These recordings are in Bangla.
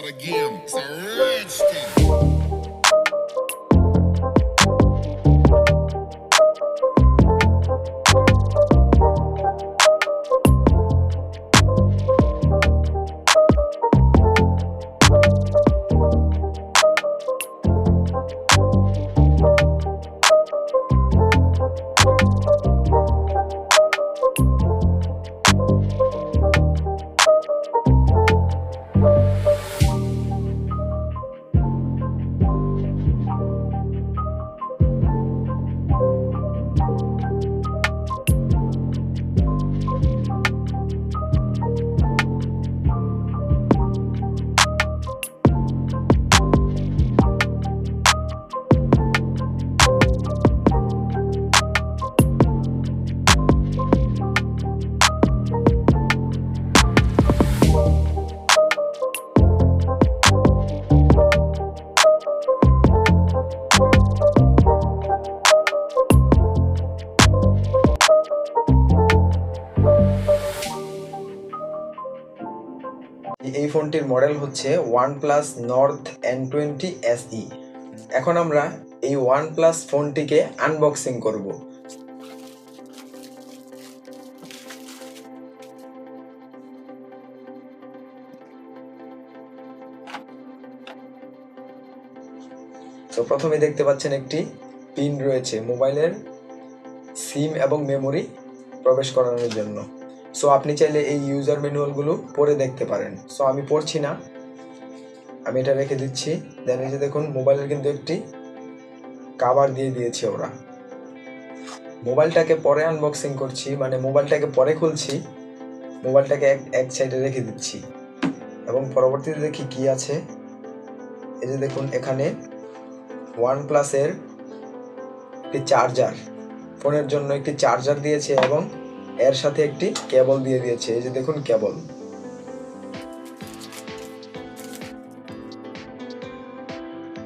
out again. It's a rich thing. এই ফোনটির মডেল হচ্ছে OnePlus Nord N20SE। এখন আমরা এই OnePlus ফোনটিকে আনবক্সিং করব। তো প্রথমে দেখতে পাচ্ছেন একটি পিন রয়েছে মোবাইলের সিম এবং মেমোরি প্রবেশ করানোর জন্য। সো আপনি চাইলে এই ইউজার ম্যানুয়ালগুলো পড়ে দেখতে পারেন। সো আমি পড়ছি না, আমি এটা রেখে দিচ্ছি। দেন এই যে দেখুন মোবাইলের কিন্তু একটি কভার দিয়ে দিয়েছে ওরা। মোবাইলটাকে পরে আনবক্সিং করছি, মানে মোবাইলটাকে পরে খুলছি, মোবাইলটাকে এক সাইডে রেখে দিচ্ছি এবং পরবর্তীতে দেখি কি আছে। এই যে দেখুন এখানে OnePlus-এর একটি চার্জার, ফোনের জন্য একটি চার্জার দিয়েছে এবং এর সাথে একটি কেবল দিয়ে দিয়েছে। এই যে দেখুন কেবল।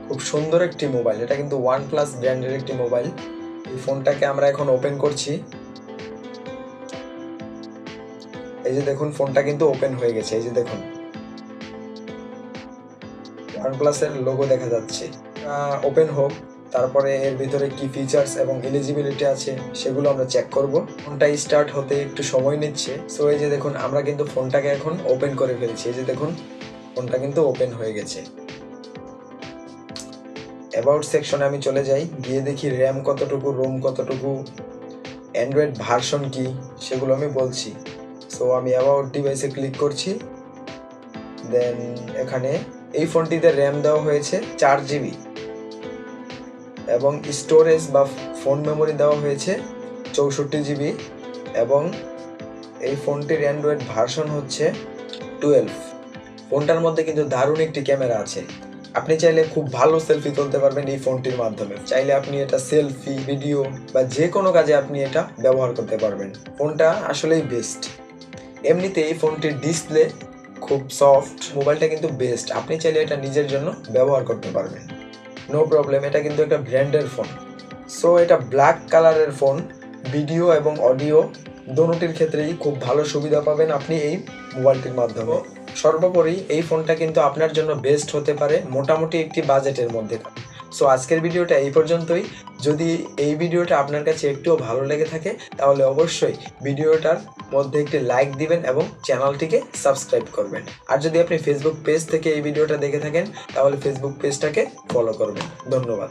খুব সুন্দর একটি মোবাইল, এটা কিন্তু OnePlus ব্র্যান্ডের একটি মোবাইল। এই ফোনটাকে আমরা এখন ওপেন করছি। এই যে দেখুন ফোনটা কিন্তু ওপেন হয়ে গেছে। এই যে দেখুন OnePlus-এর লোগো দেখা যাচ্ছে। ওপেন হোক, তারপরে এর ভিতরে কি ফিচার্স এবং এলিজিবিলিটি আছে সেগুলো আমরা চেক করব। ফোনটা স্টার্ট হতে একটু সময় নিচ্ছে। সো এই যে দেখুন আমরা কিন্তু ফোনটাকে এখন ওপেন করে ফেলছি। এই যে দেখুন ফোনটা কিন্তু ওপেন হয়ে গেছে। অ্যাবাউট সেকশনে আমি চলে যাই, গিয়ে দেখি র্যাম কতটুকু, রোম কতটুকু, অ্যান্ড্রয়েড ভার্সন কি সেগুলো আমি বলছি। সো আমি অ্যাবাউট ডিভাইসে ক্লিক করছি। দেন এখানে এই ফোনটিতে র্যাম দেওয়া হয়েছে 4GB এবং স্টোরেজ বা ফোন মেমোরি দেওয়া হয়েছে 64GB এবং এই ফোনটির অ্যান্ড্রয়েড ভার্সন হচ্ছে 12। ফোনটার মধ্যে কিন্তু দারুণ একটি ক্যামেরা আছে। আপনি চাইলে খুব ভালো সেলফি তুলতে পারবেন এই ফোনটির মাধ্যমে। চাইলে আপনি এটা সেলফি, ভিডিও বা যে কোনো কাজে আপনি এটা ব্যবহার করতে পারবেন। ফোনটা আসলেই বেস্ট। এমনিতে এই ফোনটির ডিসপ্লে খুব সফট, মোবাইলটা কিন্তু বেস্ট। আপনি চাইলে এটা নিজের জন্য ব্যবহার করতে পারবেন, নো প্রবলেম। এটা কিন্তু একটা ব্র্যান্ডের ফোন। সো এটা ব্ল্যাক কালারের ফোন, ভিডিও এবং অডিও দোনোটির ক্ষেত্রেই খুব ভালো সুবিধা পাবেন আপনি এই মোবাইলটির মাধ্যমে। সর্বোপরি এই ফোনটা কিন্তু আপনার জন্য বেস্ট হতে পারে মোটামুটি একটি বাজেটের মধ্যে। সো আজকের ভিডিওটা এই পর্যন্তই। যদি এই ভিডিওটা আপনার কাছে একটুও ভালো লেগে থাকে তাহলে অবশ্যই ভিডিওটার মধ্যে একটি লাইক দিবেন এবং চ্যানেলটিকে সাবস্ক্রাইব করবেন। আর যদি আপনি ফেসবুক পেজ থেকে এই ভিডিওটা দেখে থাকেন তাহলে ফেসবুক পেজটাকে ফলো করবেন। ধন্যবাদ।